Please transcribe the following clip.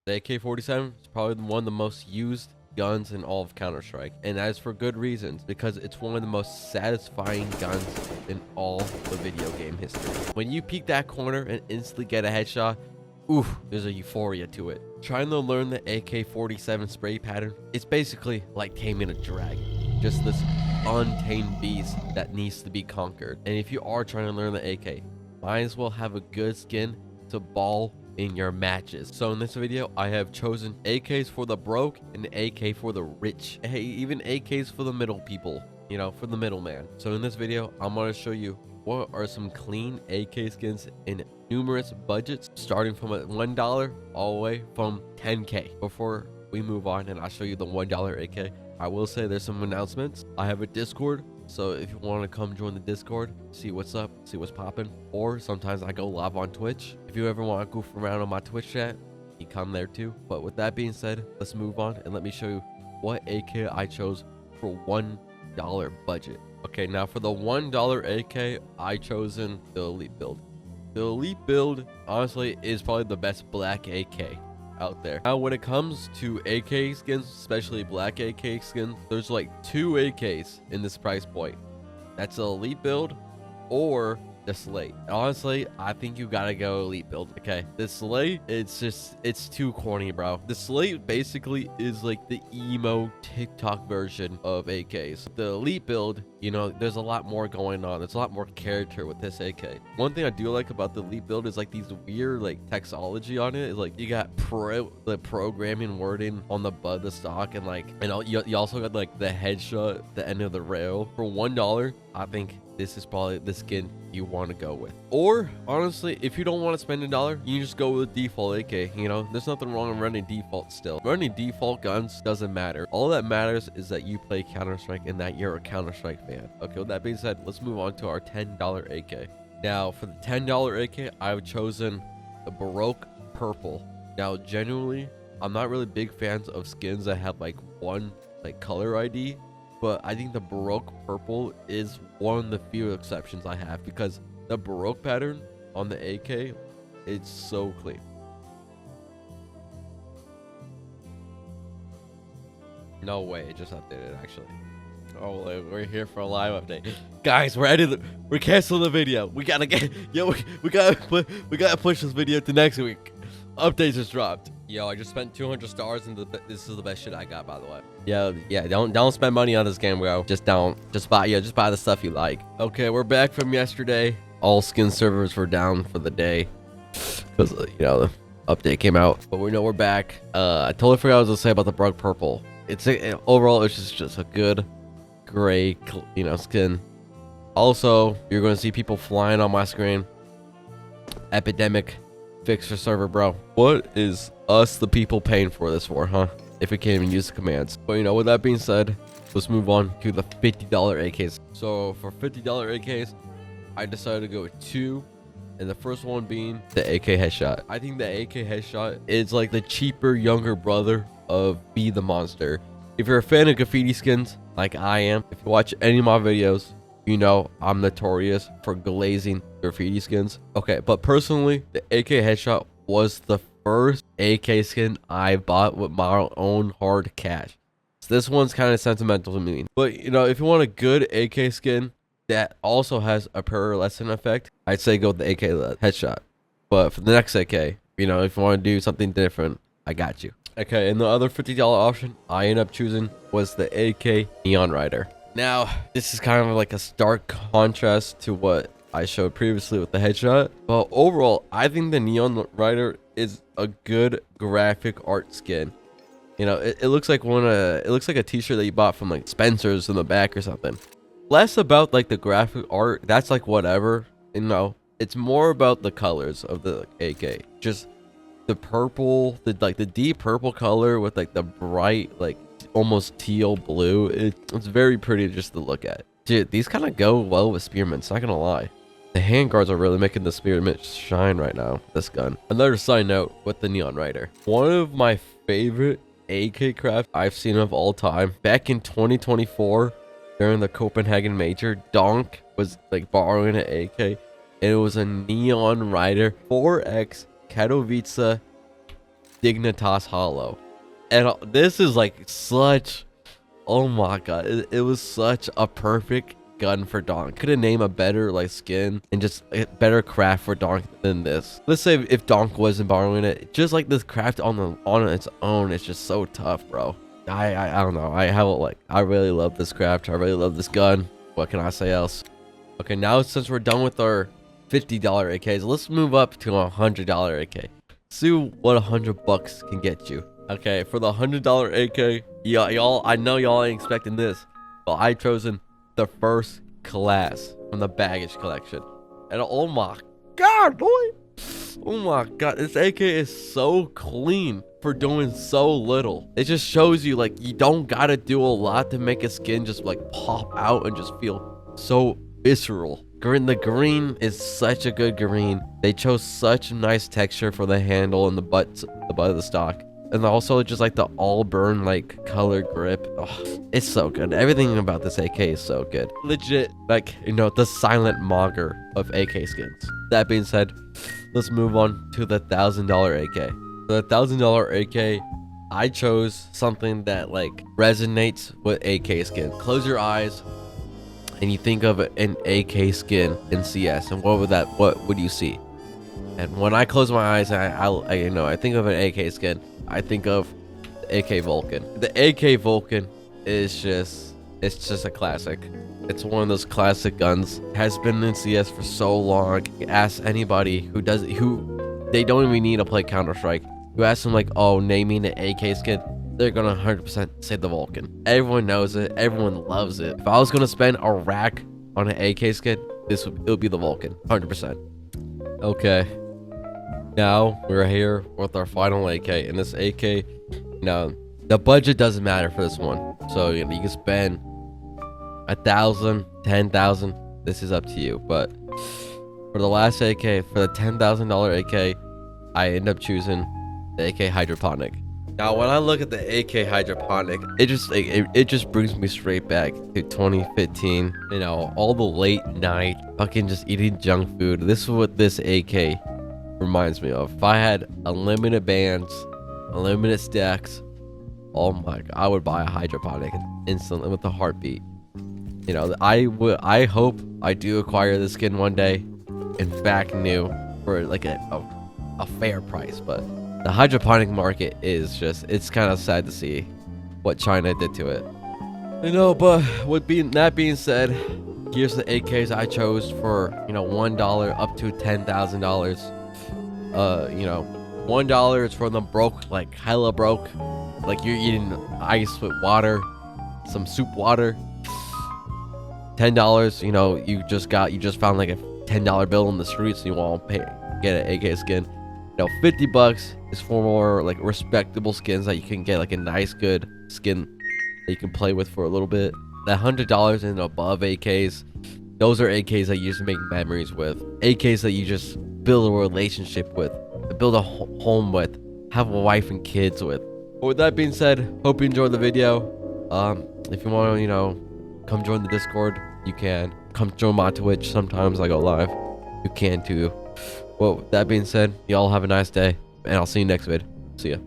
The AK-47 is probably one of the most used guns in all of Counter-Strike, and that is for good reasons, because it's one of the most satisfying guns in all the video game history. When you peek that corner and instantly get a headshot, oof, there's a euphoria to it. Trying to learn the AK-47 spray pattern, it's basically like taming a dragon. Just this untamed beast that needs to be conquered. And if you are trying to learn the AK, might as well have a good skin to ball in your matches. So in this video, I have chosen AKs for the broke and AK for the rich. Hey, even AKs for the middle people, you know, for the middleman. So in this video, I'm going to show you what are some clean AK skins in numerous budgets, starting from $1 all the way from 10K. Before we move on and I'll show you the $1 AK, I will say there's some announcements. I have a Discord, so if you want to come join the Discord, see what's up, see what's popping, or sometimes I go live on Twitch. If you ever want to goof around on my Twitch chat, you come there too. But with that being said, let's move on and let me show you what AK I chose for $1 budget. Okay, now for the $1 AK, I chosen the Elite build. The Elite build, honestly, is probably the best black AK out there. Now, when it comes to AK skins, especially black AK skins, there's like 2 AKs in this price point. That's the Elite build or the Slate. Honestly, I think you gotta go Elite build. Okay, the Slate, it's too corny, bro. The Slate basically is like the emo TikTok version of AKs. The Elite build, you know, there's a lot more going on. There's a lot more character with this AK. One thing I do like about the Elite build is like these weird like textology on it. Is like you got the programming wording on the butt of the stock, and like, and you also got like the headshot, the end of the rail. For $1, I think this is probably the skin you want to go with. Or honestly, if you don't want to spend $1, you just go with default AK. You know, there's nothing wrong with running default. Still running default guns doesn't matter. All that matters is that you play Counter-Strike and that you're a Counter-Strike fan. Okay, with that being said, let's move on to our $10 AK. Now for the $10 AK, I've chosen the Baroque Purple. Now genuinely, I'm not really big fans of skins that have like one like color ID, but I think the Baroque Purple is one of the few exceptions I have, because the Baroque pattern on the AK, it's so clean. No way, it just updated actually. Oh, we're here for a live update, guys. We're canceling the video. We gotta get, yo, we gotta push this video to next week. Updates just dropped. Yo, I just spent 200 stars, and this is the best shit I got, by the way. Yeah, don't spend money on this game, bro. Just buy the stuff you like. Okay, we're back from yesterday. All skin servers were down for the day because you know the update came out. But we know we're back. I totally forgot what I was gonna say about the Baroque Purple. Overall, it's just a good gray, you know, skin. Also, you're gonna see people flying on my screen. Epidemic. Fix your server, bro. What is us the people paying for this for, huh? If we can't even use the commands. But you know, with that being said, let's move on to the $50 AKs. So for $50 AKs, I decided to go with 2, and the first one being the AK headshot. I think the AK headshot is like the cheaper younger brother of Be the Monster. If you're a fan of graffiti skins like I am, if you watch any of my videos, you know I'm notorious for glazing graffiti skins. Okay, but personally, the AK headshot was the first AK skin I bought with my own hard cash. So this one's kind of sentimental to me. But you know, if you want a good AK skin that also has a pearlescent effect, I'd say go with the AK headshot. But for the next AK, you know, if you want to do something different, I got you. Okay, and the other $50 option I ended up choosing was the AK Neon Rider. Now, this is kind of like a stark contrast to what I showed previously with the headshot. But overall, I think the Neon Rider is a good graphic art skin. You know, it looks like it looks like a t-shirt that you bought from like Spencer's in the back or something. Less about like the graphic art, that's like whatever, you know. It's more about the colors of the AK. Just the purple, the deep purple color with like the bright like almost teal blue. It's very pretty just to look at. Dude, these kind of go well with spearmints, not gonna lie. The handguards are really making the spearmint shine right now, this gun. Another side note with the Neon Rider. One of my favorite AK craft I've seen of all time. Back in 2024, during the Copenhagen Major, Donk was like borrowing an AK, and it was a Neon Rider 4X Katowice Dignitas Hollow. And this is like such, oh my god, it was such a perfect gun for Donk. Couldn't name a better like skin and just a better craft for Donk than this. Let's say if Donk wasn't borrowing it, just like this craft on its own, it's just so tough, bro. I don't know. I really love this craft. I really love this gun. What can I say else? Okay, now since we're done with our $50 AKs, let's move up to a $100 AK. See what $100 can get you. Okay, for the $100 AK, y'all, I know y'all ain't expecting this, but I chosen the first class from the baggage collection. And oh my god, boy, oh my god, this AK is so clean for doing so little. It just shows you like you don't gotta do a lot to make a skin just like pop out and just feel so visceral. The green is such a good green. They chose such a nice texture for the handle and the butt of the stock. And also just like the all-burn like color grip. Oh, it's so good. Everything about this AK is so good. Legit, like, you know, the silent monger of AK skins. That being said, let's move on to the $1,000 AK. For the $1,000 AK, I chose something that like resonates with AK skin. Close your eyes and you think of an AK skin in CS, and what would you see? And when I close my eyes and I think of an AK skin, I think of the AK Vulcan. The AK Vulcan is just a classic. It's one of those classic guns. It has been in CS for so long. Ask anybody who they don't even need to play Counter-Strike. You ask them like, oh, name me an AK skin, they're gonna 100% say the Vulcan. Everyone knows it. Everyone loves it. If I was gonna spend a rack on an AK skin, it would be the Vulcan, 100%. Okay. Now we're here with our final AK, and this AK, now the budget doesn't matter for this one, so you can spend 1,000, 10,000. This is up to you. But for the last AK, for the $10,000 AK, I end up choosing the AK Hydroponic. Now when I look at the AK Hydroponic, it just brings me straight back to 2015. You know, all the late night fucking just eating junk food. This is what this AK reminds me of. If I had unlimited bands, unlimited stacks, oh my god, I would buy a Hydroponic instantly with a heartbeat. You know, I hope I do acquire this skin one day. In fact, new for like a fair price. But the hydroponic market is just, it's kind of sad to see what China did to it. You know, but that being said, here's the AKs I chose for, you know, $1 up to $10,000. You know, $1 is for the broke, like hella broke, like you're eating ice with water, some soup water. $10, you know, you just found like a $10 bill in the streets and you want to get an AK skin. You know, $50 is for more like respectable skins that you can get like a nice good skin that you can play with for a little bit. That $100 and above AKs, those are AKs that you just make memories with, AKs that you just build a relationship with, build a home with, have a wife and kids with. But with that being said, hope you enjoyed the video. If you want to, you know, come join the Discord, you can. Come join my Twitch. Sometimes I go live. You can too. Well, with that being said, y'all have a nice day, and I'll see you next vid. See ya.